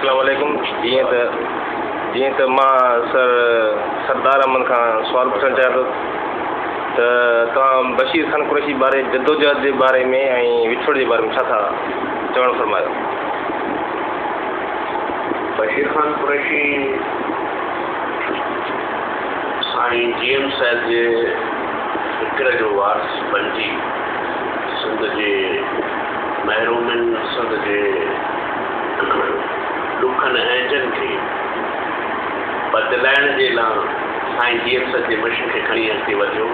अस्सलाम वालेकुम। जीअं त मां सरदार अहमद खां सुवाल पुछणु चाहियां थो त तव्हां बशीर खान कुरैशी बारे जद्दोजहद जे बारे में ऐं विछोड़ जे बारे में छा था चवणु फरमायो? बशीर खान कुरैशी साईं GM साहिब जे फ़िक्र जो वारिस बणिजी सिंध जे महिरूमनि सिंध जे ॾुखनि ऐं जन खे बदिलाइण जे लाइ साईं GM साहिब जे मिशन खे खणी अॻिते वधियो।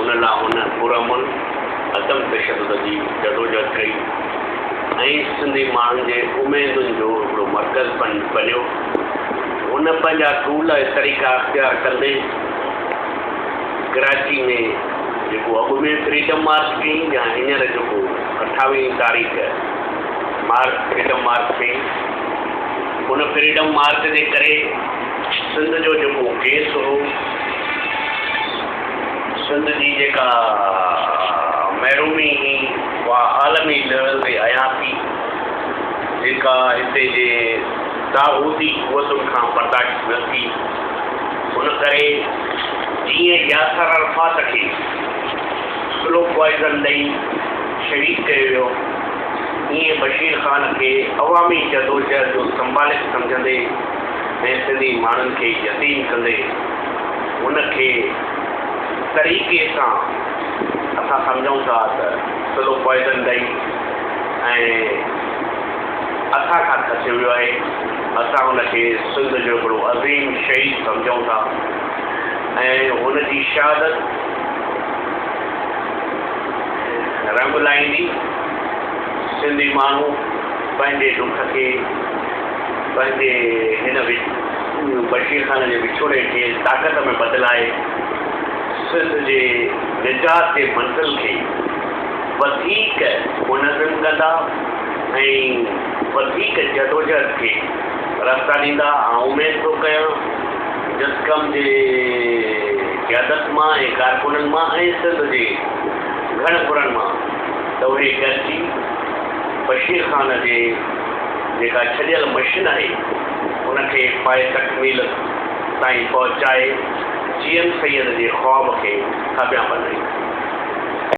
उन लाइ हुन पुरअमन अदम तशद्दुद जी जदोजहद कई ऐं सिंधी माण्हुनि जे उमेदुनि जो हिकिड़ो मर्कज़ बणियो। हुन पंहिंजा टूल ऐं तरीक़ा अख़्तियार कंदे कराची में जेको अॻु में फ्रीडम मार्च कई या हींअर जेको 28 तारीख़ फ्रीडम मार्च कई, हुन फ्रीडम मार्च जे करे सिंध जो जेको केस हो, सिंध जी जेका महिरूमी हुई उहा आलमी लेवल ते हयाती जेका हिते जे दाऊदी क़ुवतुनि खां बर्दाश्त न थी। हुन करे जीअं यासर अरफात खे स्लो पॉइज़न ॾेई शहीद कयो वियो, ईअं बशीर ख़ान खे अवामी जदोजहद जो संभालित सम्झंदे ऐं सिंधी माण्हुनि खे यतीम कंदे उनखे तरीक़े सां असां सम्झूं था त स्लो पॉइज़न ॾेई ऐं असां खां खसियो वियो आहे। असां हुनखे सिंध जो हिकिड़ो अज़ीम शहीद सम्झूं था ऐं हुनजी शहादत रंग लाहींदी सिंधी माण्हू पंहिंजे दुख खे पंहिंजे हिन बशीर ख़ान जे विछोड़े खे ताक़त में बदिलाए सिंध जे निजात जे मंज़िल खे वधीक मुनज़िम कंदा ऐं वधीक जदोजहद खे रस्ता ॾींदा। ऐं उमेद थो कयां जसकम जे क़यादत मां ऐं कारकुननि मां ऐं सिंध जे घणपुरनि मां त उहे गॾिजी बशीर ख़ान जे जेका छॾियल मशीन आहे उनखे पाए तकमील ताईं पहुचाए GM सैयद जे ख़्वाब खे कामयाबु बनाई।